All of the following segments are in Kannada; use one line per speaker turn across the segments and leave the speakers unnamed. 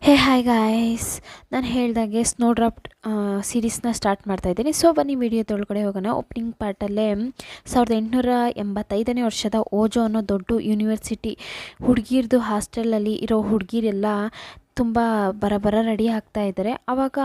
ಹೇ ಹಾಯ್ ಗಾಯ್ಸ್, ನಾನು ಹೇಳ್ದಾಗೆ ಸ್ನೋ ಡ್ರಾಪ್ ಸೀರೀಸ್ನ ಸ್ಟಾರ್ಟ್ ಮಾಡ್ತಾಯಿದ್ದೀನಿ. ಸೊ ಬನ್ನಿ ವಿಡಿಯೋದೊಳಗಡೆ ಹೋಗೋಣ. ಓಪನಿಂಗ್ ಪಾರ್ಟಲ್ಲೇ 1885ನೇ ವರ್ಷದ ಓಜೋ ಅನ್ನೋ ದೊಡ್ಡ ಯೂನಿವರ್ಸಿಟಿ ಹುಡುಗಿರ್ದು ಹಾಸ್ಟೆಲಲ್ಲಿ ಇರೋ ಹುಡುಗಿರೆಲ್ಲ ತುಂಬ ಬರ ರೆಡಿ ಆಗ್ತಾ ಇದ್ದಾರೆ. ಆವಾಗ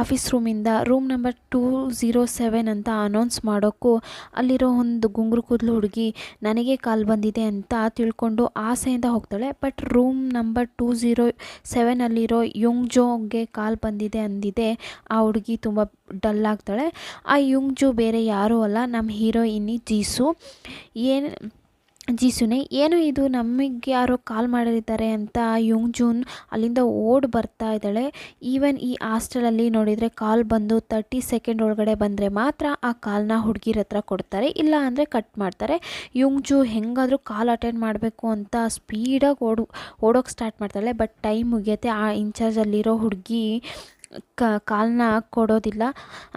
ಆಫೀಸ್ ರೂಮಿಂದ ರೂಮ್ ನಂಬರ್ 207 ಅಂತ ಅನೌನ್ಸ್ ಮಾಡೋಕ್ಕೂ ಅಲ್ಲಿರೋ ಒಂದು ಗುಂಗುರು ಕೂದಲು ಹುಡುಗಿ ನನಗೆ ಕಾಲ್ ಬಂದಿದೆ ಅಂತ ತಿಳ್ಕೊಂಡು ಆಸೆಯಿಂದ ಹೋಗ್ತಾಳೆ. ಬಟ್ ರೂಮ್ ನಂಬರ್ 207ಅಲ್ಲಿರೋ ಯುಂಗ್ಜೋಗೆ ಕಾಲ್ ಬಂದಿದೆ ಅಂದಿದೆ ಆ ಹುಡುಗಿ ತುಂಬ ಡಲ್ ಆಗ್ತಾಳೆ. ಆ ಯುಂಗ್ಜೋ ಬೇರೆ ಯಾರೂ ಅಲ್ಲ, ನಮ್ಮ ಹೀರೋಯಿನಿ ಜೀಸುನೇ. ಏನು ಇದು, ನಮಗೆ ಯಾರೋ ಕಾಲ್ ಮಾಡಿದ್ದಾರೆ ಅಂತ ಯುಂಗ್ಜೂನ್ ಅಲ್ಲಿಂದ ಓಡಿ ಬರ್ತಾ ಇದ್ದಾಳೆ. ಈವನ್ ಈ ಹಾಸ್ಟೆಲಲ್ಲಿ ನೋಡಿದರೆ ಕಾಲ್ ಬಂದು 30 ಸೆಕೆಂಡ್ ಒಳಗಡೆ ಬಂದರೆ ಮಾತ್ರ ಆ ಕಾಲ್ನ ಹುಡುಗಿರ ಹತ್ರ ಕೊಡ್ತಾರೆ, ಇಲ್ಲ ಅಂದರೆ ಕಟ್ ಮಾಡ್ತಾರೆ. ಯುಂಗ್ಜೂ ಹೆಂಗಾದರೂ ಕಾಲ್ ಅಟೆಂಡ್ ಮಾಡಬೇಕು ಅಂತ ಸ್ಪೀಡಾಗಿ ಓಡೋಕ್ಕೆ ಸ್ಟಾರ್ಟ್ ಮಾಡ್ತಾಳೆ. ಬಟ್ ಟೈಮ್ ಮುಗಿಯುತ್ತೆ. ಆ ಇನ್ಚಾರ್ಜಲ್ಲಿರೋ ಹುಡುಗಿ ಕಾಲ್ನ ಕೊಡೋದಿಲ್ಲ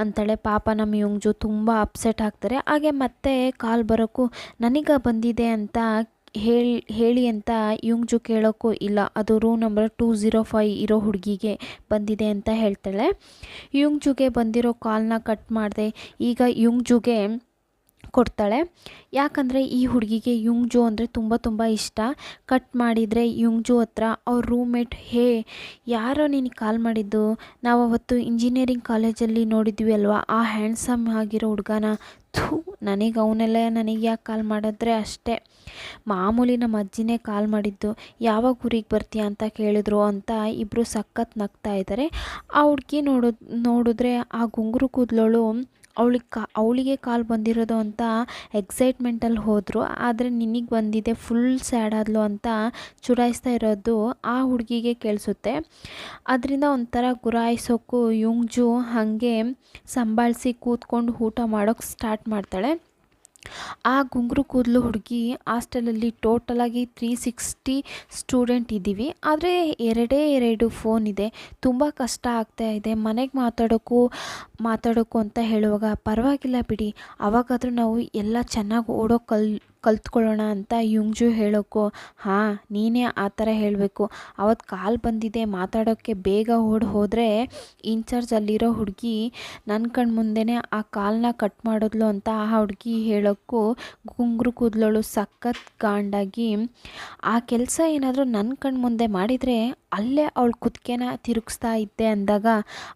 ಅಂತಾಳೆ. ಪಾಪ ನಮ್ಮ ಯುಂಗ್ಜು ತುಂಬ ಅಪ್ಸೆಟ್ ಆಗ್ತಾರೆ. ಹಾಗೆ ಮತ್ತೆ ಕಾಲ್ ಬರೋಕ್ಕೂ ನನಗೆ ಬಂದಿದೆ ಅಂತ ಹೇಳಿ ಅಂತ ಯುಂಗ್ಜು ಕೇಳೋಕ್ಕೂ ಇಲ್ಲ, ಅದು ರೂಮ್ ನಂಬರ್ 205 ಇರೋ ಹುಡುಗಿಗೆ ಬಂದಿದೆ ಅಂತ ಹೇಳ್ತಾಳೆ. ಯುಂಗ್ಜುಗೆ ಬಂದಿರೋ ಕಾಲ್ನ ಕಟ್ ಮಾಡಿದೆ ಈಗ ಯುಂಗ್ಜುಗೆ ಕೊಡ್ತಾಳೆ. ಯಾಕಂದರೆ ಈ ಹುಡುಗಿಗೆ ಯುಂಗ್ಜೋ ಅಂದರೆ ತುಂಬ ಇಷ್ಟ. ಕಟ್ ಮಾಡಿದರೆ ಯುಂಗ್ಜೋ ಹತ್ರ ಅವ್ರ ರೂಮ್ಮೇಟ್, ಹೇ ಯಾರೋ ನಿನಗೆ ಕಾಲ್ ಮಾಡಿದ್ದು, ನಾವು ಅವತ್ತು ಇಂಜಿನಿಯರಿಂಗ್ ಕಾಲೇಜಲ್ಲಿ ನೋಡಿದ್ವಿ ಅಲ್ವಾ ಆ ಹ್ಯಾಂಡ್ಸಮ್ ಆಗಿರೋ ಹುಡುಗನ, ನನಗೆ ಯಾಕೆ ಕಾಲ್ ಮಾಡಿದ್ರೆ ಅಷ್ಟೇ, ಮಾಮೂಲಿ ನಮ್ಮ ಅಜ್ಜಿನೇ ಕಾಲ್ ಮಾಡಿದ್ದು, ಯಾವಾಗ ಊರಿಗೆ ಬರ್ತೀಯ ಅಂತ ಕೇಳಿದ್ರು ಅಂತ ಇಬ್ಬರು ಸಖತ್ ನಗ್ತಾ ಇದ್ದಾರೆ. ಆ ಹುಡುಗಿ ನೋಡಿದ್ರೆ ಆ ಗುಂಗುರು ಕೂದಲೋಳು ಅವಳಿಗೆ ಕಾಲ್ ಬಂದಿರೋದು ಅಂತ ಎಕ್ಸೈಟ್ಮೆಂಟಲ್ಲಿ ಹೋದರು. ಆದರೆ ನಿನಗೆ ಬಂದಿದೆ, ಫುಲ್ ಸ್ಯಾಡ್ ಆದ್ಲು ಅಂತ ಚುಡಾಯಿಸ್ತಾ ಇರೋದು ಆ ಹುಡುಗಿಗೆ ಕೇಳಿಸುತ್ತೆ. ಅದರಿಂದ ಒಂಥರ ಗುರಾಯಿಸೋಕ್ಕೂ ಯುಂಗ್ಜು ಹಾಗೆ ಸಂಭಾಳಿಸಿ ಕೂತ್ಕೊಂಡು ಊಟ ಮಾಡೋಕ್ಕೆ ಸ್ಟಾರ್ಟ್ ಮಾಡ್ತಾಳೆ. ಆ ಗುಂಗುರು ಕೂದಲು ಹುಡುಗಿ ಹಾಸ್ಟೆಲಲ್ಲಿ ಟೋಟಲಾಗಿ 360 ಸ್ಟೂಡೆಂಟ್ ಇದ್ದೀವಿ, ಆದರೆ ಎರಡು ಫೋನ್ ಇದೆ, ತುಂಬ ಕಷ್ಟ ಆಗ್ತಾಯಿದೆ ಮನೆಗೆ ಮಾತಾಡೋಕ್ಕೂ ಅಂತ ಹೇಳುವಾಗ, ಪರವಾಗಿಲ್ಲ ಬಿಡಿ ಆವಾಗಾದರೂ ನಾವು ಎಲ್ಲ ಚೆನ್ನಾಗಿ ಕಲ್ತ್ಕೊಳ್ಳೋಣ ಅಂತ ಯುಂಗ್ಜು ಹೇಳೋಕ್ಕೂ, ಹಾಂ ನೀನೇ ಆ ಥರ ಹೇಳಬೇಕು, ಅವತ್ತು ಕಾಲ್ ಬಂದಿದೆ ಮಾತಾಡೋಕ್ಕೆ ಬೇಗ ಹೋದರೆ ಇನ್ಚಾರ್ಜ್ ಅಲ್ಲಿರೋ ಹುಡುಗಿ ನನ್ನ ಕಣ್ಣು ಮುಂದೆನೇ ಆ ಕಾಲ್ನ ಕಟ್ ಮಾಡಿದ್ಲು ಅಂತ ಆ ಹುಡುಗಿ ಹೇಳೋಕ್ಕೂ ಗುಂಗುರು ಕೂದಲೋಳು ಸಖತ್ ಗಾಂಡಾಗಿ, ಆ ಕೆಲಸ ಏನಾದರೂ ನನ್ನ ಕಣ್ಣು ಮುಂದೆ ಮಾಡಿದರೆ ಅಲ್ಲೇ ಅವಳು ಕುತ್ತಿಗೆನ ತಿರುಗಿಸ್ತಾ ಇದ್ದೆ ಅಂದಾಗ,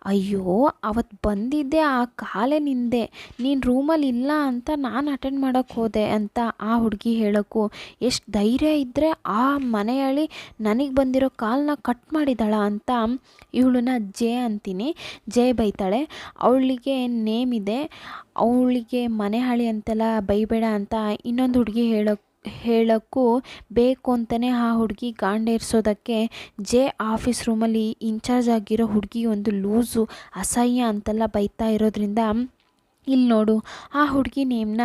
ಅಯ್ಯೋ ಅವತ್ತು ಬಂದಿದ್ದೆ ಆ ಕಾಲೇ ನಿಂದೆ, ನೀನು ರೂಮಲ್ಲಿ ಇಲ್ಲ ಅಂತ ನಾನು ಅಟೆಂಡ್ ಮಾಡೋಕ್ಕೆ ಹೋದೆ ಅಂತ ಆ ಹುಡುಗಿ ಹೇಳೋಕ್ಕೂ, ಎಷ್ಟು ಧೈರ್ಯ ಇದ್ದರೆ ಆ ಮನೆಯಲ್ಲಿ ನನಗೆ ಬಂದಿರೋ ಕಾಲನ್ನ ಕಟ್ ಮಾಡಿದಾಳ ಅಂತ ಇವಳನ್ನ ಜೆ ಅಂತೀನಿ. ಜೆ ಬೈತಾಳೆ. ಅವಳಿಗೆ ನೇಮ್ ಇದೆ, ಅವಳಿಗೆ ಮನೆ ಹಾಳಿ ಅಂತೆಲ್ಲ ಬೈಬೇಡ ಅಂತ ಇನ್ನೊಂದು ಹುಡುಗಿ ಹೇಳೋಕ್ಕೂ ಬೇಕು ಅಂತಲೇ ಆ ಹುಡುಗಿ ಗಾಂಡೇರಿಸೋದಕ್ಕೆ ಜೆ ಆಫೀಸ್ ರೂಮಲ್ಲಿ ಇನ್ಚಾರ್ಜ್ ಆಗಿರೋ ಹುಡುಗಿ ಒಂದು ಲೂಸು ಅಸಹ್ಯ ಅಂತೆಲ್ಲ ಬೈತಾ ಇರೋದ್ರಿಂದ, ಇಲ್ಲಿ ನೋಡು ಆ ಹುಡುಗಿ ನೇಮ್ನ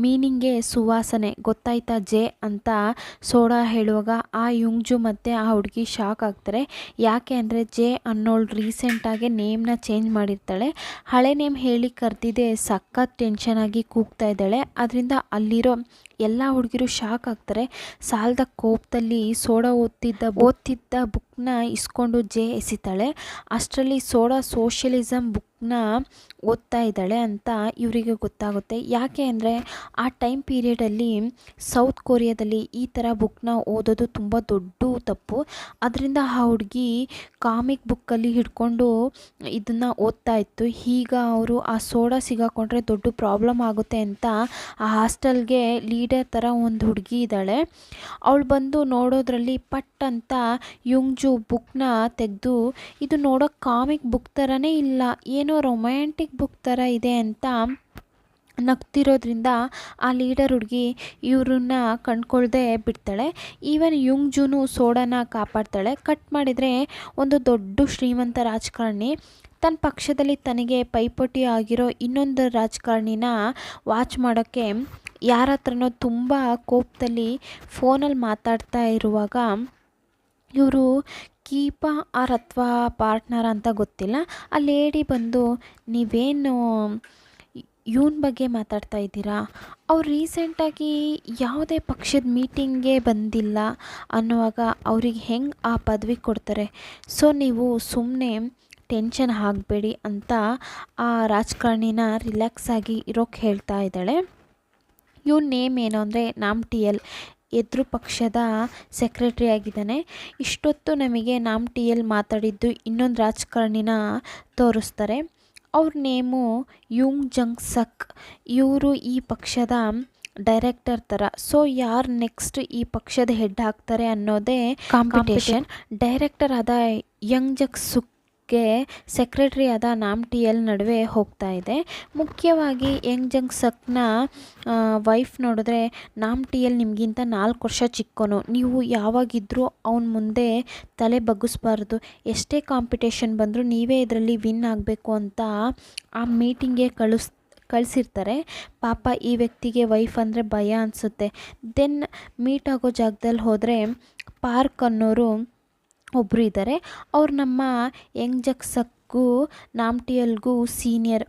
ಮೀನಿಂಗೇ ಸುವಾಸನೆ ಗೊತ್ತಾಯ್ತಾ ಜೆ ಅಂತ ಸೋಡಾ ಹೇಳುವಾಗ ಆ ಯುಂಗ್ಜು ಮತ್ತು ಆ ಹುಡುಗಿ ಶಾಕ್ ಆಗ್ತಾರೆ. ಯಾಕೆ ಅಂದರೆ ಜೆ ಅನ್ನೋಳು ರೀಸೆಂಟಾಗಿ ನೇಮ್ನ ಚೇಂಜ್ ಮಾಡಿರ್ತಾಳೆ, ಹಳೆ ನೇಮ್ ಹೇಳಿ ಕರೆದಿದೆ ಸಖತ್ ಟೆನ್ಷನಾಗಿ ಕೂಗ್ತಾ ಇದ್ದಾಳೆ. ಅದರಿಂದ ಅಲ್ಲಿರೋ ಎಲ್ಲ ಹುಡುಗಿರು ಶಾಕ್ ಆಗ್ತಾರೆ. ಸಾಲದ ಕೋಪದಲ್ಲಿ ಸೋಡಾ ಓದ್ತಿದ್ದ ಬುಕ್ನ ಇಸ್ಕೊಂಡು ಜೆ ಎಸಿತಾಳೆ. ಅಷ್ಟರಲ್ಲಿ ಸೋಡಾ ಸೋಷಿಯಲಿಸಮ್ ಬುಕ್ನ ಓದ್ತಾ ಇದ್ದಾಳೆ ಅಂತ ಇವರಿಗೆ ಗೊತ್ತಾಗುತ್ತೆ. ಯಾಕೆ ಅಂದರೆ ಆ ಟೈಮ್ ಪೀರಿಯಡಲ್ಲಿ ಸೌತ್ ಕೊರಿಯಾದಲ್ಲಿ ಈ ಥರ ಬುಕ್ನ ಓದೋದು ತುಂಬ ದೊಡ್ಡ ತಪ್ಪು. ಅದರಿಂದ ಆ ಹುಡುಗಿ ಕಾಮಿಕ್ ಬುಕ್ಕಲ್ಲಿ ಹಿಡ್ಕೊಂಡು ಇದನ್ನು ಓದ್ತಾ ಇತ್ತು. ಈಗ ಅವರು ಆ ಸೋಡಾ ಸಿಗಾಕೊಂಡ್ರೆ ದೊಡ್ಡ ಪ್ರಾಬ್ಲಮ್ ಆಗುತ್ತೆ ಅಂತ ಆ ಹಾಸ್ಟೆಲ್ಗೆ ಲೀಡರ್ ಥರ ಒಂದು ಹುಡುಗಿ ಇದ್ದಾಳೆ. ಅವಳು ಬಂದು ನೋಡೋದ್ರಲ್ಲಿ ಪಟ್ ಅಂತ ಯುಂಗ್ಜು ಬುಕ್ನ ತೆಗೆದು, ಇದು ನೋಡೋಕ್ಕೆ ಕಾಮಿಕ್ ಬುಕ್ ಥರನೇ ಇಲ್ಲ, ಏನೋ ರೊಮ್ಯಾಂಟಿಕ್ ಬುಕ್ ಥರ ಇದೆ ಅಂತ ನಗ್ತಿರೋದ್ರಿಂದ ಆ ಲೀಡರ್ ಹುಡುಗಿ ಇವ್ರನ್ನ ಕಂಡ್ಕೊಳ್ದೆ ಬಿಡ್ತಾಳೆ. ಈವನ್ ಯುಂಗ್ಜುನು ಸೋಡಾನ ಕಾಪಾಡ್ತಾಳೆ. ಕಟ್ ಮಾಡಿದರೆ ಒಂದು ದೊಡ್ಡ ಶ್ರೀಮಂತ ರಾಜಕಾರಣಿ ತನ್ನ ಪಕ್ಷದಲ್ಲಿ ತನಗೆ ಪೈಪೋಟಿ ಆಗಿರೋ ಇನ್ನೊಂದು ರಾಜಕಾರಣಿನ ವಾಚ್ ಮಾಡೋಕ್ಕೆ ಯಾರ ಹತ್ರನೋ ತುಂಬ ಕೋಪದಲ್ಲಿ ಫೋನಲ್ಲಿ ಮಾತಾಡ್ತಾ ಇರುವಾಗ, ಇವರು ಕೀಪ ಆರ್ ಅಥವಾ ಪಾರ್ಟ್ನರ್ ಅಂತ ಗೊತ್ತಿಲ್ಲ, ಆ ಲೇಡಿ ಬಂದು, ನೀವೇನು ಇವನ ಬಗ್ಗೆ ಮಾತಾಡ್ತಾ ಇದ್ದೀರಾ? ಅವ್ರು ರೀಸೆಂಟಾಗಿ ಯಾವುದೇ ಪಕ್ಷದ ಮೀಟಿಂಗ್ಗೆ ಬಂದಿಲ್ಲ ಅನ್ನುವಾಗ ಅವ್ರಿಗೆ ಹೆಂಗೆ ಆ ಪದವಿ ಕೊಡ್ತಾರೆ? ಸೊ ನೀವು ಸುಮ್ಮನೆ ಟೆನ್ಷನ್ ಆಗಬೇಡಿ ಅಂತ ಆ ರಾಜಕಾರಣಿನ ರಿಲ್ಯಾಕ್ಸ್ ಆಗಿ ಇರೋಕ್ಕೆ ಹೇಳ್ತಾ ಇದ್ದಾಳೆ. ಇವನ ನೇಮ್ ಏನು ಅಂದರೆ ನಾಮ್ಟಿಯಲ್, ಎದುರು ಪಕ್ಷದ ಸೆಕ್ರೆಟ್ರಿ ಆಗಿದ್ದಾನೆ. ಇಷ್ಟೊತ್ತು ನಮಗೆ ನಾಮ್ಟಿಯಲ್ ಮಾತಾಡಿದ್ದು ಇನ್ನೊಂದು ರಾಜಕಾರಣಿನ ತೋರಿಸ್ತಾರೆ. ಅವ್ರ ನೇಮು ಯುಂಗ್ ಜಂಗ್ ಸಕ್. ಇವರು ಈ ಪಕ್ಷದ ಡೈರೆಕ್ಟರ್ ಥರ. ಸೊ ಯಾರು ನೆಕ್ಸ್ಟ್ ಈ ಪಕ್ಷದ ಹೆಡ್ ಆಗ್ತಾರೆ ಅನ್ನೋದೇ ಕಾಂಪಿಟೇಷನ್. ಡೈರೆಕ್ಟರ್ ಆದ ಯಂಗ್ ಜಂಗ್ ಸುಕ್ಗೆ ಸೆಕ್ರೆಟರಿ ಆದ ನಾಮ್ಟಿಯಲ್ ನಡುವೆ ಹೋಗ್ತಾ ಇದೆ. ಮುಖ್ಯವಾಗಿ ಯಂಗ್ ಜಂಗ್ ಸಕ್ನ ವೈಫ್ ನೋಡಿದ್ರೆ, ನಾಮ್ಟಿಯಲ್ ನಿಮಗಿಂತ 4 ವರ್ಷ ಚಿಕ್ಕವನು, ನೀವು ಯಾವಾಗಿದ್ದರೂ ಅವನ ಮುಂದೆ ತಲೆ ಬಗ್ಗಿಸ್ಬಾರ್ದು, ಎಷ್ಟೇ ಕಾಂಪಿಟೇಷನ್ ಬಂದರೂ ನೀವೇ ಇದರಲ್ಲಿ ವಿನ್ ಆಗಬೇಕು ಅಂತ ಆ ಮೀಟಿಂಗ್ಗೆ ಕಳಿಸಿರ್ತಾರೆ. ಪಾಪ ಈ ವ್ಯಕ್ತಿಗೆ ವೈಫ್ ಅಂದರೆ ಭಯ ಅನಿಸುತ್ತೆ. ದೆನ್ ಮೀಟ್ ಆಗೋ ಜಾಗದಲ್ಲಿ ಹೋದರೆ ಪಾರ್ಕ್ ಅನ್ನೋರು ಒಬ್ಬರು ಇದ್ದಾರೆ. ಅವ್ರು ನಮ್ಮ ಯಂಗ್ ಜಂಗ್ ಸಕ್ಗೂ ನಾಮ್ಟಿಯಲ್ಗೂ ಸೀನಿಯರ್.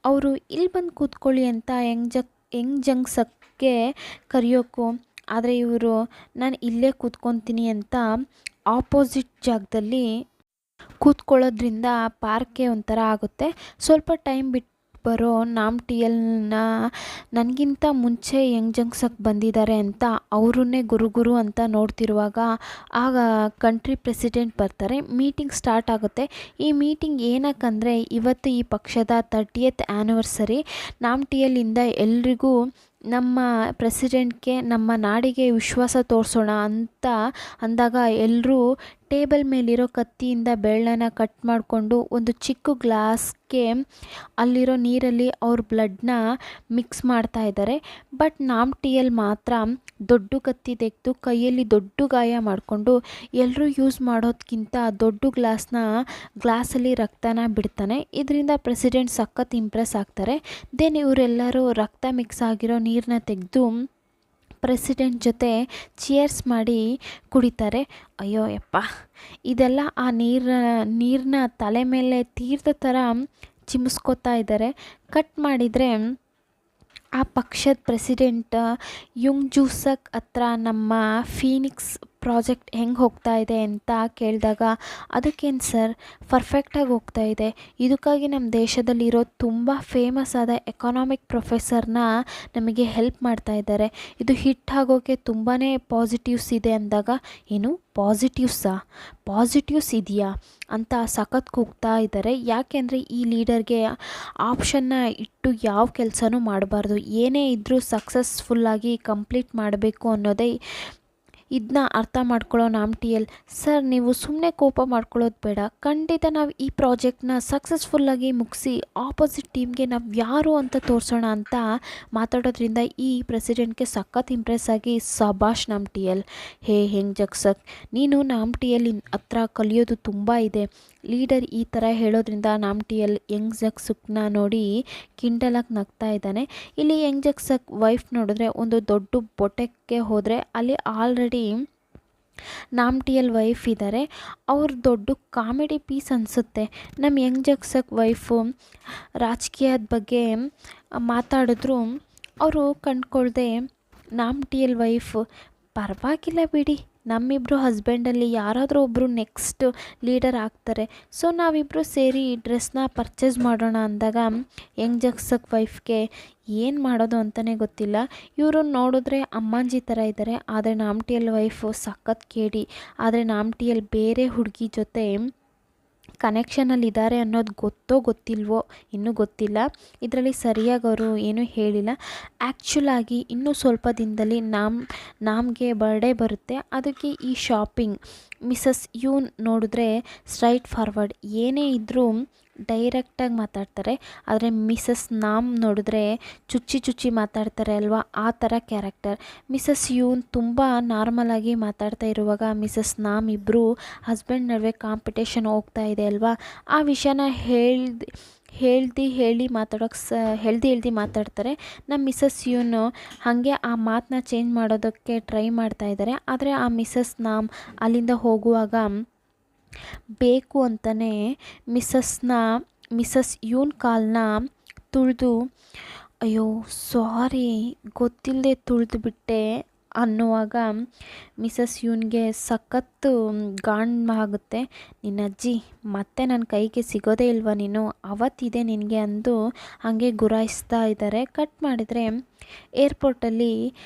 ಅವರು ಇಲ್ಲಿ ಬಂದು ಕೂತ್ಕೊಳ್ಳಿ ಅಂತ ಯಂಗ್ ಜಂಗ್ ಸಕ್ಗೆ ಕರೆಯೋಕ್ಕೂ, ಆದರೆ ಇವರು ನಾನು ಇಲ್ಲೇ ಕೂತ್ಕೊತೀನಿ ಅಂತ ಆಪೋಸಿಟ್ ಜಾಗದಲ್ಲಿ ಕೂತ್ಕೊಳ್ಳೋದ್ರಿಂದ ಪಾರ್ಕ್ಗೆ ಒಂಥರ ಆಗುತ್ತೆ. ಸ್ವಲ್ಪ ಟೈಮ್ ಬಿಟ್ಟು ಬರೋ ನಾಮ್ಟಿಯಲ್ನ ನನಗಿಂತ ಮುಂಚೆ ಯಂಗ್ ಜಂಗ್ ಸಕ್ ಬಂದಿದ್ದಾರೆ ಅಂತ ಅವರನ್ನೇ ಗುರು ಅಂತ ನೋಡ್ತಿರುವಾಗ ಆಗ ಕಂಟ್ರಿ ಪ್ರೆಸಿಡೆಂಟ್ ಬರ್ತಾರೆ. ಮೀಟಿಂಗ್ ಸ್ಟಾರ್ಟ್ ಆಗುತ್ತೆ. ಈ ಮೀಟಿಂಗ್ ಏನಕ್ಕಂದರೆ ಇವತ್ತು ಈ ಪಕ್ಷದ 30th ಆ್ಯನಿವರ್ಸರಿ. ನಾಮ್ಟಿಯಲ್ಲಿಂದ ಎಲ್ರಿಗೂ ನಮ್ಮ ಪ್ರೆಸಿಡೆಂಟ್ಗೆ, ನಮ್ಮ ನಾಡಿಗೆ ವಿಶ್ವಾಸ ತೋರಿಸೋಣ ಅಂತ ಅಂದಾಗ ಎಲ್ಲರೂ ಟೇಬಲ್ ಮೇಲಿರೋ ಕತ್ತಿಯಿಂದ ಬೆರಳನ್ನ ಕಟ್ ಮಾಡಿಕೊಂಡು ಒಂದು ಚಿಕ್ಕ ಗ್ಲಾಸ್ಗೆ ಅಲ್ಲಿರೋ ನೀರಲ್ಲಿ ಅವ್ರ ಬ್ಲಡ್ನ ಮಿಕ್ಸ್ ಮಾಡ್ತಾ ಇದ್ದಾರೆ. ಬಟ್ ನಾಮ್ಟಿಯಲ್ ಮಾತ್ರ ದೊಡ್ಡ ಕತ್ತಿ ತೆಗೆದು ಕೈಯಲ್ಲಿ ದೊಡ್ಡ ಗಾಯ ಮಾಡಿಕೊಂಡು ಎಲ್ಲರೂ ಯೂಸ್ ಮಾಡೋದಕ್ಕಿಂತ ದೊಡ್ಡ ಗ್ಲಾಸಲ್ಲಿ ರಕ್ತನ ಬಿಡ್ತಾನೆ. ಇದರಿಂದ ಪ್ರೆಸಿಡೆಂಟ್ ಸಖತ್ ಇಂಪ್ರೆಸ್ ಆಗ್ತಾರೆ. ದೆನ್ ಇವರೆಲ್ಲರೂ ರಕ್ತ ಮಿಕ್ಸ್ ಆಗಿರೋ ನೀರನ್ನ ತೆಗೆದು ಪ್ರೆಸಿಡೆಂಟ್ ಜೊತೆ ಚಿಯರ್ಸ್ ಮಾಡಿ ಕುಡಿತಾರೆ. ಅಯ್ಯೋ ಯಪ್ಪ, ಇದೆಲ್ಲ ಆ ನೀರನ್ನ ತಲೆ ಮೇಲೆ ತೀರ್ಥ ಥರ ಚಿಮ್ಮಿಸ್ಕೊತಾ ಇದ್ದಾರೆ. ಕಟ್ ಮಾಡಿದರೆ ಆ ಪಕ್ಷದ ಪ್ರೆಸಿಡೆಂಟ್ ಯುಂಗ್ ಜಂಗ್ ಸಕ್ ಹತ್ರ ನಮ್ಮ ಫೀನಿಕ್ಸ್ ಪ್ರಾಜೆಕ್ಟ್ ಹೆಂಗೆ ಹೋಗ್ತಾ ಇದೆ ಅಂತ ಕೇಳಿದಾಗ, ಅದಕ್ಕೇನು ಸರ್, ಪರ್ಫೆಕ್ಟಾಗಿ ಹೋಗ್ತಾ ಇದೆ. ಇದಕ್ಕಾಗಿ ನಮ್ಮ ದೇಶದಲ್ಲಿರೋ ತುಂಬ ಫೇಮಸ್ ಆದ ಎಕನಾಮಿಕ್ ಪ್ರೊಫೆಸರ್ನ ನಮಗೆ ಹೆಲ್ಪ್ ಮಾಡ್ತಾ ಇದ್ದಾರೆ. ಇದು ಹಿಟ್ ಆಗೋಕ್ಕೆ ತುಂಬಾ ಪಾಸಿಟಿವ್ಸ್ ಇದೆ ಅಂದಾಗ, ಏನು ಪಾಸಿಟಿವ್ಸ್ ಇದೆಯಾ ಅಂತ ಸಖತ್ ಕೂಗ್ತಾ ಇದ್ದಾರೆ. ಯಾಕೆಂದರೆ ಈ ಲೀಡರ್ಗೆ ಆಪ್ಷನ್ನ ಇಟ್ಟು ಯಾವ ಕೆಲಸನೂ ಮಾಡಬಾರ್ದು, ಏನೇ ಇದ್ದರೂ ಸಕ್ಸಸ್ಫುಲ್ಲಾಗಿ ಕಂಪ್ಲೀಟ್ ಮಾಡಬೇಕು ಅನ್ನೋದೇ ಇದನ್ನ ಅರ್ಥ ಮಾಡ್ಕೊಳ್ಳೋ ನಾಮ್ಟಿಯಲ್, ಸರ್ ನೀವು ಸುಮ್ಮನೆ ಕೋಪ ಮಾಡ್ಕೊಳ್ಳೋದು ಬೇಡ, ಖಂಡಿತ ನಾವು ಈ ಪ್ರಾಜೆಕ್ಟ್ನ ಸಕ್ಸಸ್ಫುಲ್ಲಾಗಿ ಮುಗಿಸಿ ಆಪೋಸಿಟ್ ಟೀಮ್ಗೆ ನಾವು ಯಾರು ಅಂತ ತೋರಿಸೋಣ ಅಂತ ಮಾತಾಡೋದ್ರಿಂದ ಈ ಪ್ರೆಸಿಡೆಂಟ್ಗೆ ಸಖತ್ ಇಂಪ್ರೆಸ್ ಆಗಿ, ಸಬಾಷ್ ನಾಮ್ಟಿಯಲ್, ಯಂಗ್ ಜಂಗ್ ಸಕ್, ನೀನು ನಾಮ್ಟಿಯಲ್ ಹತ್ರ ಕಲಿಯೋದು ತುಂಬ ಇದೆ. ಲೀಡರ್ ಈ ಥರ ಹೇಳೋದ್ರಿಂದ ನಾಮ್ಟಿಯಲ್ ಯಂಗ್ ಜಂಗ್ ಸಕ್ನ ನೋಡಿ ಕಿಂಡಲಾಗಿ ನಗ್ತಾ ಇದ್ದಾನೆ. ಇಲ್ಲಿ ಯಂಗ್ ಜಂಗ್ ಸಕ್ ವೈಫ್ ನೋಡಿದ್ರೆ ಒಂದು ದೊಡ್ಡ ಬೊಟೆಗೆ ಹೋದರೆ ಅಲ್ಲಿ ಆಲ್ರೆಡಿ ನಾಮ್ಟಿಯಲ್ ವೈಫ್ ಇದ್ದಾರೆ. ಅವ್ರ ದೊಡ್ಡ ಕಾಮಿಡಿ ಪೀಸ್ ಅನಿಸುತ್ತೆ. ನಮ್ಮ ಯಂಗ್ ಜಂಗ್ ಸಕ್ ವೈಫು ರಾಜಕೀಯದ ಬಗ್ಗೆ ಮಾತಾಡಿದ್ರು ಅವರು ಕಂಡ್ಕೊಳ್ದೆ ನಾಮ್ಟಿಯಲ್ ವೈಫ್, ಪರವಾಗಿಲ್ಲ ಬಿಡಿ, ನಮ್ಮಿಬ್ಬರು ಹಸ್ಬೆಂಡಲ್ಲಿ ಯಾರಾದರೂ ಒಬ್ಬರು ನೆಕ್ಸ್ಟ್ ಲೀಡರ್ ಆಗ್ತಾರೆ, ಸೊ ನಾವಿಬ್ಬರು ಸೇರಿ ಡ್ರೆಸ್ನ ಪರ್ಚೇಸ್ ಮಾಡೋಣ ಅಂದಾಗ ಯಂಗ್ ಜಂಗ್ ಸಕ್ ವೈಫ್ಗೆ ಏನು ಮಾಡೋದು ಅಂತಲೇ ಗೊತ್ತಿಲ್ಲ. ಇವರು ನೋಡಿದ್ರೆ ಅಮ್ಮಾಂಜಿ ಥರ ಇದ್ದಾರೆ, ಆದರೆ ನಾಮ್ಟಿಯಲ್ ವೈಫು ಸಖತ್ ಕೇಳಿ. ಆದರೆ ನಾಮ್ಟಿಯಲ್ ಬೇರೆ ಹುಡುಗಿ ಜೊತೆ ಕನೆಕ್ಷನಲ್ಲಿದ್ದಾರೆ ಅನ್ನೋದು ಗೊತ್ತಿಲ್ವೋ ಇನ್ನೂ ಗೊತ್ತಿಲ್ಲ. ಇದರಲ್ಲಿ ಸರಿಯಾಗಿ ಅವರು ಏನೂ ಹೇಳಿಲ್ಲ. ಆ್ಯಕ್ಚುಲಾಗಿ ಇನ್ನೂ ಸ್ವಲ್ಪ ದಿನದಲ್ಲಿ ನಮಗೆ ಬರ್ಡೇ ಬರುತ್ತೆ. ಅದಕ್ಕೆ ಈ ಶಾಪಿಂಗ್ ಮಿಸಸ್ ಯೂನ್ ನೋಡಿದ್ರೆ ಸ್ಟ್ರೈಟ್ ಫಾರ್ವರ್ಡ್, ಏನೇ ಇದ್ದರೂ ಡೈರೆಕ್ಟಾಗಿ ಮಾತಾಡ್ತಾರೆ. ಆದರೆ ಮಿಸಸ್ ನಾಮ್ ನೋಡಿದ್ರೆ ಚುಚ್ಚಿ ಮಾತಾಡ್ತಾರೆ ಅಲ್ವಾ, ಆ ಥರ ಕ್ಯಾರೆಕ್ಟರ್. ಮಿಸಸ್ ಯೂನ್ ತುಂಬ ನಾರ್ಮಲಾಗಿ ಮಾತಾಡ್ತಾ ಇರುವಾಗ ಮಿಸಸ್ ನಾಮ್ ಇಬ್ಬರು ಹಸ್ಬೆಂಡ್ ನಡುವೆ ಕಾಂಪಿಟೇಷನ್ ಹೋಗ್ತಾ ಇದೆ ಅಲ್ವಾ, ಆ ವಿಷಯನ ಹೇಳಿ ಮಾತಾಡ್ತಾರೆ. ನಮ್ಮ ಮಿಸಸ್ ಯೂನು ಹಾಗೆ ಆ ಮಾತನ್ನ ಚೇಂಜ್ ಮಾಡೋದಕ್ಕೆ ಟ್ರೈ ಮಾಡ್ತಾ ಇದ್ದಾರೆ. ಆದರೆ ಆ ಮಿಸಸ್ ನಾಮ್ ಅಲ್ಲಿಂದ ಹೋಗುವಾಗ ಬೇಕು ಅಂತಲೇ ಮಿಸಸ್ ಯೂನ್ ಕಾಲನ್ನ ತುಳಿದು ಅಯ್ಯೋ ಸಾರಿ, ಗೊತ್ತಿಲ್ಲದೆ ತುಳಿದ್ಬಿಟ್ಟೆ ಅನ್ನುವಾಗ ಮಿಸಸ್ ಯೂನ್ಗೆ ಸಖತ್ತು ಆಗುತ್ತೆ. ನಿನ್ನ ಅಜ್ಜಿ ಮತ್ತೆ ನನ್ನ ಕೈಗೆ ಸಿಗೋದೇ ಇಲ್ವಾ ನೀನು, ಅವತ್ತಿದೆ ನಿನಗೆ ಅಂದು ಹಾಗೆ ಗುರಾಯಿಸ್ತಾ ಇದ್ದಾರೆ. ಕಟ್ ಮಾಡಿದರೆ ಏರ್ಪೋರ್ಟಲ್ಲಿ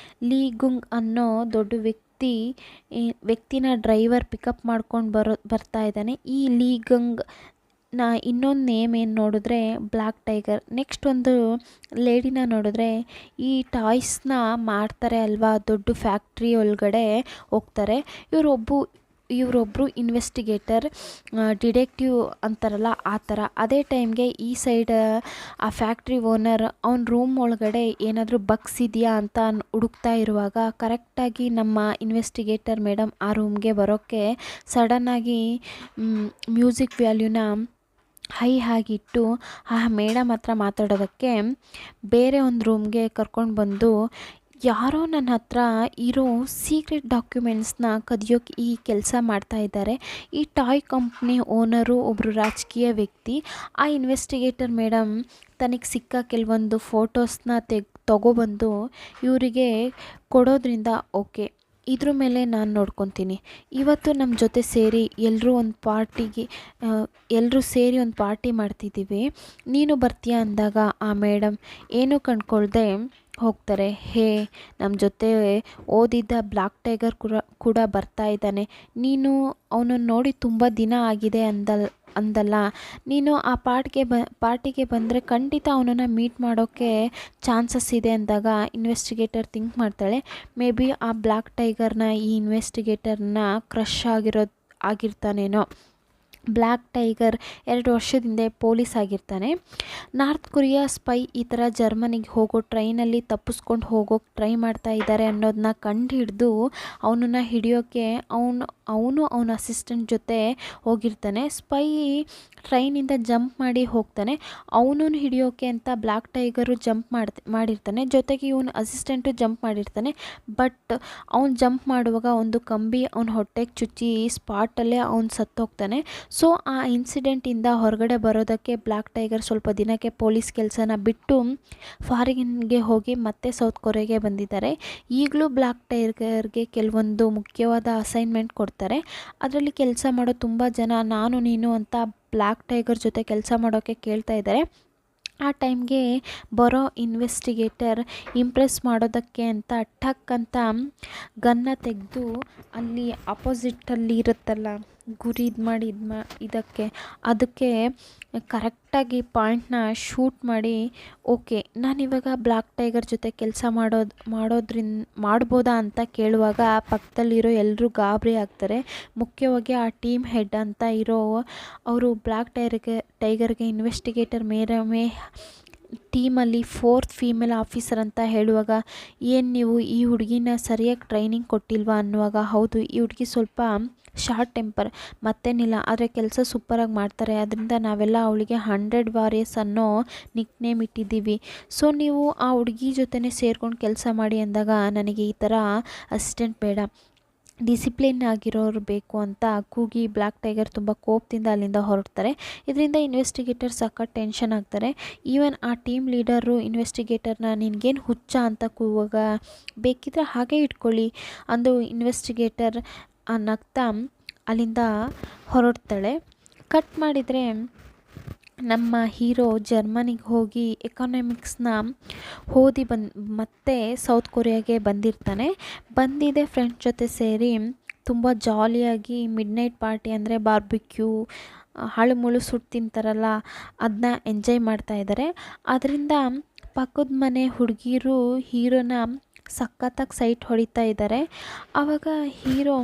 ಲೀ ಗುಂಗ್ ಅನ್ನೋ ದೊಡ್ಡ ವ್ಯಕ್ತಿನ ಡ್ರೈವರ್ ಪಿಕಪ್ ಮಾಡ್ಕೊಂಡು ಬರ್ತಾ ಇದ್ದಾನೆ. ಈ ಲೀ ಗಂಗ್ ಇನ್ನೊಂದು ನೇಮ್ ಏನು ನೋಡಿದ್ರೆ ಬ್ಲ್ಯಾಕ್ ಟೈಗರ್. ನೆಕ್ಸ್ಟ್ ಒಂದು ಲೇಡಿನ ನೋಡಿದ್ರೆ ಈ ಟಾಯ್ಸ್ನ ಮಾಡ್ತಾರೆ ಅಲ್ವಾ, ದೊಡ್ಡ ಫ್ಯಾಕ್ಟ್ರಿ ಒಳಗಡೆ ಹೋಗ್ತಾರೆ. ಇವರೊಬ್ಬರು ಇನ್ವೆಸ್ಟಿಗೇಟರ್, ಡಿಟೆಕ್ಟಿವ್ ಅಂತಾರಲ್ಲ ಆ ಥರ. ಅದೇ ಟೈಮ್ಗೆ ಈ ಸೈಡ್ ಆ ಫ್ಯಾಕ್ಟ್ರಿ ಓನರ್ ಅವ್ನ ರೂಮ್ ಒಳಗಡೆ ಏನಾದರೂ ಬಗ್ಸ್ ಇದೆಯಾ ಅಂತ ಹುಡುಕ್ತಾ ಇರುವಾಗ ಕರೆಕ್ಟಾಗಿ ನಮ್ಮ ಇನ್ವೆಸ್ಟಿಗೇಟರ್ ಮೇಡಮ್ ಆ ರೂಮ್ಗೆ ಬರೋಕ್ಕೆ ಸಡನ್ನಾಗಿ ಮ್ಯೂಸಿಕ್ ವ್ಯಾಲ್ಯೂನ ಹೈ ಆಗಿಟ್ಟು ಆ ಮೇಡಮ್ ಹತ್ರ ಮಾತಾಡೋದಕ್ಕೆ ಬೇರೆ ಒಂದು ರೂಮ್ಗೆ ಕರ್ಕೊಂಡು ಬಂದು ಯಾರೋ ನನ್ನ ಹತ್ರ ಇರೋ ಸೀಕ್ರೆಟ್ ಡಾಕ್ಯುಮೆಂಟ್ಸ್ನ ಕದಿಯೋಕ್ಕೆ ಈ ಕೆಲಸ ಮಾಡ್ತಾ ಇದ್ದಾರೆ. ಈ ಟಾಯ್ ಕಂಪ್ನಿ ಓನರು ಒಬ್ಬರು ರಾಜಕೀಯ ವ್ಯಕ್ತಿ. ಆ ಇನ್ವೆಸ್ಟಿಗೇಟರ್ ಮೇಡಮ್ ತನಗೆ ಸಿಕ್ಕ ಕೆಲವೊಂದು ಫೋಟೋಸ್ನ ತಗೊಬಂದು ಇವರಿಗೆ ಕೊಡೋದ್ರಿಂದ ಓಕೆ, ಇದ್ರ ಮೇಲೆ ನಾನು ನೋಡ್ಕೊತೀನಿ. ಇವತ್ತು ನಮ್ಮ ಜೊತೆ ಸೇರಿ ಎಲ್ಲರೂ ಸೇರಿ ಒಂದು ಪಾರ್ಟಿ ಮಾಡ್ತಿದ್ದೀವಿ, ನೀನು ಬರ್ತೀಯಾ ಅಂದಾಗ ಆ ಮೇಡಮ್ ಏನೂ ಕಂಡ್ಕೊಳ್ದೆ ಹೋಗ್ತಾರೆ. ಹೇ, ನಮ್ಮ ಜೊತೆ ಓದಿದ್ದ ಬ್ಲ್ಯಾಕ್ ಟೈಗರ್ ಕೂಡ ಬರ್ತಾ ಇದ್ದಾನೆ, ನೀನು ಅವನನ್ನು ನೋಡಿ ತುಂಬ ದಿನ ಆಗಿದೆ ಅಂದಲ್ಲ, ನೀನು ಆ ಪಾರ್ಟಿಗೆ ಬಂದರೆ ಖಂಡಿತ ಅವನನ್ನು ಮೀಟ್ ಮಾಡೋಕ್ಕೆ ಚಾನ್ಸಸ್ ಇದೆ ಅಂದಾಗ ಇನ್ವೆಸ್ಟಿಗೇಟರ್ ಥಿಂಕ್ ಮಾಡ್ತಾಳೆ, ಮೇ ಬಿ ಆ ಬ್ಲ್ಯಾಕ್ ಟೈಗರ್ನ ಈ ಇನ್ವೆಸ್ಟಿಗೇಟರ್ನ ಕ್ರಶ್ ಆಗಿರ್ತಾನೇನೋ. ಬ್ಲ್ಯಾಕ್ ಟೈಗರ್ 2 ವರ್ಷದ ಪೊಲೀಸ್ ಆಗಿರ್ತಾನೆ. ನಾರ್ತ್ ಕೊರಿಯಾ ಸ್ಪೈ ಈ ಥರ ಜರ್ಮನಿಗೆ ಹೋಗೋ ಟ್ರೈನಲ್ಲಿ ತಪ್ಪಿಸ್ಕೊಂಡು ಹೋಗೋಕ್ಕೆ ಟ್ರೈ ಮಾಡ್ತಾ ಇದ್ದಾರೆ ಅನ್ನೋದನ್ನ ಕಂಡು ಹಿಡಿದು ಅವನನ್ನು ಹಿಡಿಯೋಕ್ಕೆ ಅವನ ಅಸಿಸ್ಟೆಂಟ್ ಜೊತೆ ಹೋಗಿರ್ತಾನೆ. ಸ್ಪೈ ಟ್ರೈನಿಂದ ಜಂಪ್ ಮಾಡಿ ಹೋಗ್ತಾನೆ. ಅವನನ್ನು ಹಿಡಿಯೋಕ್ಕೆ ಅಂತ ಬ್ಲ್ಯಾಕ್ ಟೈಗರು ಜಂಪ್ ಮಾಡಿರ್ತಾನೆ, ಜೊತೆಗೆ ಇವನು ಅಸಿಸ್ಟೆಂಟು ಜಂಪ್ ಮಾಡಿರ್ತಾನೆ. ಬಟ್ ಅವ್ನು ಜಂಪ್ ಮಾಡುವಾಗ ಒಂದು ಕಂಬಿ ಅವನ ಹೊಟ್ಟೆಗೆ ಚುಚ್ಚಿ ಸ್ಪಾಟಲ್ಲೇ ಅವ್ನು ಸತ್ತೋಗ್ತಾನೆ. ಸೊ ಆ ಇನ್ಸಿಡೆಂಟಿಂದ ಹೊರಗಡೆ ಬರೋದಕ್ಕೆ ಬ್ಲ್ಯಾಕ್ ಟೈಗರ್ ಸ್ವಲ್ಪ ದಿನಕ್ಕೆ ಪೊಲೀಸ್ ಕೆಲಸನ ಬಿಟ್ಟು ಫಾರಿನ್ಗೆ ಹೋಗಿ ಮತ್ತೆ ಸೌತ್ ಕೊರಿಯಾಗೆ ಬಂದಿದ್ದಾರೆ. ಈಗಲೂ ಬ್ಲ್ಯಾಕ್ ಟೈಗರ್ಗೆ ಕೆಲವೊಂದು ಮುಖ್ಯವಾದ ಅಸೈನ್ಮೆಂಟ್ ಕೊಡ್ತಾರೆ. ಅದರಲ್ಲಿ ಕೆಲಸ ಮಾಡೋ ತುಂಬ ಜನ ನಾನು ನೀನು ಅಂತ ಬ್ಲ್ಯಾಕ್ ಟೈಗರ್ ಜೊತೆ ಕೆಲಸ ಮಾಡೋಕ್ಕೆ ಕೇಳ್ತಾ ಇದ್ದಾರೆ. ಆ ಟೈಮ್ಗೆ ಬರೋ ಇನ್ವೆಸ್ಟಿಗೇಟರ್ ಇಂಪ್ರೆಸ್ ಮಾಡೋದಕ್ಕೆ ಅಂತ ಟಕ್ ಅಂತ ಗನ್ನ ತೆಗೆದು ಅಲ್ಲಿ ಅಪೋಸಿಟ್ಟಲ್ಲಿ ಇರುತ್ತಲ್ಲ ಗುರಿ ಅದಕ್ಕೆ ಕರೆಕ್ಟಾಗಿ ಪಾಯಿಂಟ್ನ ಶೂಟ್ ಮಾಡಿ, ಓಕೆ ನಾನಿವಾಗ ಬ್ಲ್ಯಾಕ್ ಟೈಗರ್ ಜೊತೆ ಕೆಲಸ ಮಾಡ್ಬೋದಾ ಅಂತ ಕೇಳುವಾಗ ಪಕ್ಕದಲ್ಲಿರೋ ಎಲ್ಲರೂ ಗಾಬರಿ ಆಗ್ತಾರೆ. ಮುಖ್ಯವಾಗಿ ಆ ಟೀಮ್ ಹೆಡ್ ಅಂತ ಇರೋ ಅವರು ಬ್ಲ್ಯಾಕ್ ಟೈಗರ್ಗೆ ಇನ್ವೆಸ್ಟಿಗೇಟರ್ ಮೇರಮೇ ಟೀಮಲ್ಲಿ 4th ಫೀಮೇಲ್ ಆಫೀಸರ್ ಅಂತ ಹೇಳುವಾಗ, ಏನು ನೀವು ಈ ಹುಡುಗಿನ ಸರಿಯಾಗಿ ಟ್ರೈನಿಂಗ್ ಕೊಟ್ಟಿಲ್ವಾ ಅನ್ನುವಾಗ, ಹೌದು ಈ ಹುಡುಗಿ ಸ್ವಲ್ಪ ಶಾರ್ಟ್ ಟೆಂಪರ್, ಮತ್ತೇನಿಲ್ಲ, ಆದರೆ ಕೆಲಸ ಸೂಪರಾಗಿ ಮಾಡ್ತಾರೆ, ಅದರಿಂದ ನಾವೆಲ್ಲ ಅವಳಿಗೆ 100 ವಾರಿಯರ್ಸ್ ಅನ್ನೋ ನಿಕ್ ನೇಮ್ ಇಟ್ಟಿದ್ದೀವಿ. ಸೊ ನೀವು ಆ ಹುಡುಗಿ ಜೊತೆನೇ ಸೇರ್ಕೊಂಡು ಕೆಲಸ ಮಾಡಿ ಅಂದಾಗ, ನನಗೆ ಈ ಥರ ಅಸಿಸ್ಟೆಂಟ್ ಬೇಡ, ಡಿಸಿಪ್ಲಿನ್ ಆಗಿರೋರು ಬೇಕು ಅಂತ ಕೂಗಿ ಬ್ಲ್ಯಾಕ್ ಟೈಗರ್ ತುಂಬ ಕೋಪದಿಂದ ಅಲ್ಲಿಂದ ಹೊರಡ್ತಾರೆ. ಇದರಿಂದ ಇನ್ವೆಸ್ಟಿಗೇಟರ್ ಸಖತ್ ಟೆನ್ಷನ್ ಆಗ್ತಾರೆ. ಈವನ್ ಆ ಟೀಮ್ ಲೀಡರು ಇನ್ವೆಸ್ಟಿಗೇಟರ್ನ ನಿನಗೇನು ಹುಚ್ಚ ಅಂತ ಕೂಗುವಾಗ, ಬೇಕಿದ್ರೆ ಹಾಗೆ ಇಟ್ಕೊಳ್ಳಿ ಅಂದು ಇನ್ವೆಸ್ಟಿಗೇಟರ್ ನಗ್ತಾ ಅಲ್ಲಿಂದ ಹೊರಡ್ತಾಳೆ. ಕಟ್ ಮಾಡಿದರೆ ನಮ್ಮ ಹೀರೋ ಜರ್ಮನಿಗೆ ಹೋಗಿ ಎಕನಾಮಿಕ್ಸ್ನ ಓದಿ ಮತ್ತೆ ಸೌತ್ ಕೊರಿಯಾಗೆ ಬಂದಿದೆ ಫ್ರೆಂಡ್ಸ್ ಜೊತೆ ಸೇರಿ ತುಂಬ ಜಾಲಿಯಾಗಿ ಮಿಡ್ನೈಟ್ ಪಾರ್ಟಿ ಅಂದರೆ ಬಾರ್ಬಿಕ್ಯೂ ಹಾಳುಮುಳು ಸುಟ್ಟು ತಿಂತಾರಲ್ಲ ಅದನ್ನ ಎಂಜಾಯ್ ಮಾಡ್ತಾ ಇದ್ದಾರೆ. ಅದರಿಂದ ಪಕ್ಕದ ಮನೆ ಹುಡುಗಿರು ಹೀರೋನ ಸಖತ್ತಾಗಿ ಸೈಟ್ ಹೊಡಿತಾ ಇದ್ದಾರೆ. ಆವಾಗ ಹೀರೋ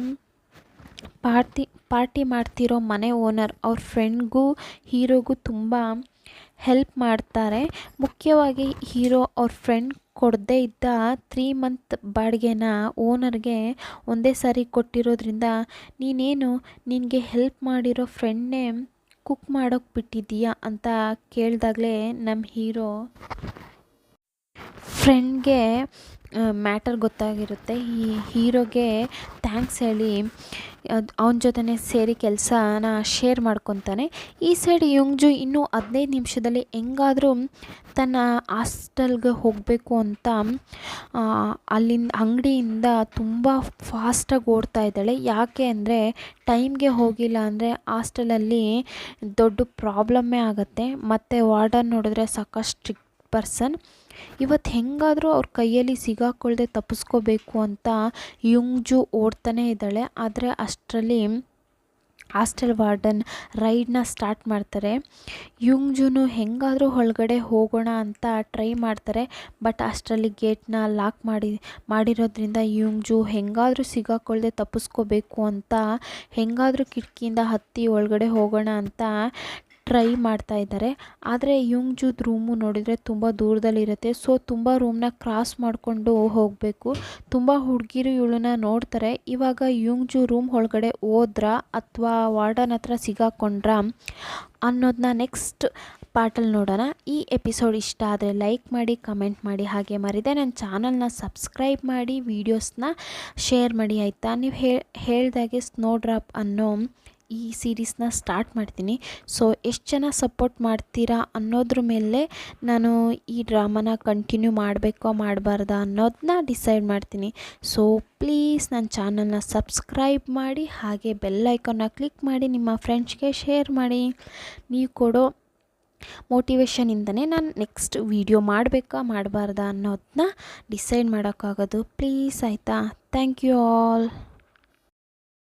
ಪಾರ್ಟಿ ಮಾಡ್ತಿರೋ ಮನೆ ಓನರ್ ಅವ್ರ ಫ್ರೆಂಡ್ಗೂ ಹೀರೋಗೂ ತುಂಬ ಹೆಲ್ಪ್ ಮಾಡ್ತಾರೆ. ಮುಖ್ಯವಾಗಿ ಹೀರೋ ಅವ್ರ ಫ್ರೆಂಡ್ ಕೊಡದೇ ಇದ್ದ 3 ಮಂತ್ ಬಾಡಿಗೆನ ಓನರ್ಗೆ ಒಂದೇ ಸಾರಿ ಕೊಟ್ಟಿರೋದ್ರಿಂದ, ನಿನಗೆ ಹೆಲ್ಪ್ ಮಾಡಿರೋ ಫ್ರೆಂಡ್ನೇ ಕುಕ್ ಮಾಡೋಕ್ಕೆ ಬಿಟ್ಟಿದ್ದೀಯಾ ಅಂತ ಕೇಳಿದಾಗಲೇ ನಮ್ಮ ಫ್ರೆಂಡ್ಗೆ ಮ್ಯಾಟರ್ ಗೊತ್ತಾಗಿರುತ್ತೆ. ಈ ಹೀರೋಗೆ ಥ್ಯಾಂಕ್ಸ್ ಹೇಳಿ ಅವನ ಜೊತೆ ಸೇರಿ ಕೆಲಸನ ಶೇರ್ ಮಾಡ್ಕೊತಾನೆ. ಈ ಸೈಡ್ ಯುಂಗ್ಜು ಇನ್ನೂ 15 ನಿಮಿಷದಲ್ಲಿ ಹೆಂಗಾದರೂ ತನ್ನ ಹಾಸ್ಟೆಲ್ಗೆ ಹೋಗಬೇಕು ಅಂತ ಅಲ್ಲಿಂದ ಅಂಗಡಿಯಿಂದ ತುಂಬ ಫಾಸ್ಟಾಗಿ ಓಡ್ತಾ ಇದ್ದಾಳೆ. ಯಾಕೆ ಅಂದರೆ ಟೈಮ್ಗೆ ಹೋಗಿಲ್ಲ ಅಂದರೆ ಹಾಸ್ಟೆಲಲ್ಲಿ ದೊಡ್ಡ ಪ್ರಾಬ್ಲಮ್ಮೇ ಆಗುತ್ತೆ. ಮತ್ತು ವಾರ್ಡನ್ ನೋಡಿದ್ರೆ ಸಾಕಷ್ಟು ಸ್ಟ್ರಿಕ್ಟ್ ಪರ್ಸನ್. ಇವತ್ತು ಹೆಂಗಾದರೂ ಅವ್ರ ಕೈಯಲ್ಲಿ ಸಿಗಾಕೊಳ್ದೆ ತಪ್ಪಿಸ್ಕೋಬೇಕು ಅಂತ ಯುಂಗ್ಜು ಓಡ್ತಾನೇ ಇದ್ದಾಳೆ. ಆದರೆ ಅಷ್ಟರಲ್ಲಿ ಹಾಸ್ಟೆಲ್ ವಾರ್ಡನ್ ರೈಡ್ನ ಸ್ಟಾರ್ಟ್ ಮಾಡ್ತಾರೆ. ಯುಂಗ್ಜುನು ಹೆಂಗಾದರೂ ಒಳಗಡೆ ಹೋಗೋಣ ಅಂತ ಟ್ರೈ ಮಾಡ್ತಾರೆ. ಬಟ್ ಅಷ್ಟರಲ್ಲಿ ಗೇಟ್ನ ಲಾಕ್ ಮಾಡಿರೋದ್ರಿಂದ ಯುಂಗ್ಜು ಹೆಂಗಾದರೂ ಸಿಗಾಕೊಳ್ದೆ ತಪ್ಪಿಸ್ಕೋಬೇಕು ಅಂತ ಹೆಂಗಾದರೂ ಕಿಟಕಿಯಿಂದ ಹತ್ತಿ ಒಳಗಡೆ ಹೋಗೋಣ ಅಂತ ಟ್ರೈ ಮಾಡ್ತಾ ಇದ್ದಾರೆ. ಆದರೆ ಯುಂಗ್ಜುದ್ ರೂಮು ನೋಡಿದರೆ ತುಂಬ ದೂರದಲ್ಲಿರುತ್ತೆ. ಸೊ ತುಂಬ ರೂಮ್ನ ಕ್ರಾಸ್ ಮಾಡಿಕೊಂಡು ಹೋಗಬೇಕು. ತುಂಬ ಹುಡುಗಿರು ಇವಳನ್ನ ನೋಡ್ತಾರೆ. ಇವಾಗ ಯುಂಗ್ಜು ರೂಮ್ ಒಳಗಡೆ ಹೋದ್ರಾ ಅಥವಾ ವಾರ್ಡನ್ ಹತ್ರ ಸಿಗಾಕೊಂಡ್ರಾ ಅನ್ನೋದನ್ನ ನೆಕ್ಸ್ಟ್ ಪಾರ್ಟಲ್ಲಿ ನೋಡೋಣ. ಈ ಎಪಿಸೋಡ್ ಇಷ್ಟ ಆದರೆ ಲೈಕ್ ಮಾಡಿ, ಕಮೆಂಟ್ ಮಾಡಿ, ಹಾಗೆ ಮರಿದೆ ನನ್ನ ಚಾನಲ್ನ ಸಬ್ಸ್ಕ್ರೈಬ್ ಮಾಡಿ, ವೀಡಿಯೋಸ್ನ ಶೇರ್ ಮಾಡಿ ಆಯಿತಾ. ನೀವು ಹೇಳ್ದಾಗೆ ಸ್ನೋಡ್ರಾಪ್ ಅನ್ನೋ ಈ ಸೀರೀಸ್ನ ಸ್ಟಾರ್ಟ್ ಮಾಡ್ತೀನಿ. ಸೊ ಎಷ್ಟು ಜನ ಸಪೋರ್ಟ್ ಮಾಡ್ತೀರಾ ಅನ್ನೋದ್ರ ಮೇಲೆ ನಾನು ಈ ಡ್ರಾಮಾನ ಕಂಟಿನ್ಯೂ ಮಾಡಬೇಕೋ ಮಾಡಬಾರ್ದಾ ಅನ್ನೋದನ್ನ ಡಿಸೈಡ್ ಮಾಡ್ತೀನಿ. ಸೊ ಪ್ಲೀಸ್ ನನ್ನ ಚಾನಲ್ನ ಸಬ್ಸ್ಕ್ರೈಬ್ ಮಾಡಿ, ಹಾಗೆ ಬೆಲ್ ಐಕಾನ್ನ ಕ್ಲಿಕ್ ಮಾಡಿ, ನಿಮ್ಮ ಫ್ರೆಂಡ್ಸ್ಗೆ ಶೇರ್ ಮಾಡಿ. ನೀವು ಕೊಡೋ ಮೋಟಿವೇಶನಿಂದನೇ ನಾನು ನೆಕ್ಸ್ಟ್ ವೀಡಿಯೋ ಮಾಡಬೇಕಾ ಮಾಡಬಾರ್ದಾ ಅನ್ನೋದನ್ನ ಡಿಸೈಡ್ ಮಾಡೋಕ್ಕಾಗೋದು. ಪ್ಲೀಸ್ ಆಯಿತಾ. Thank you all.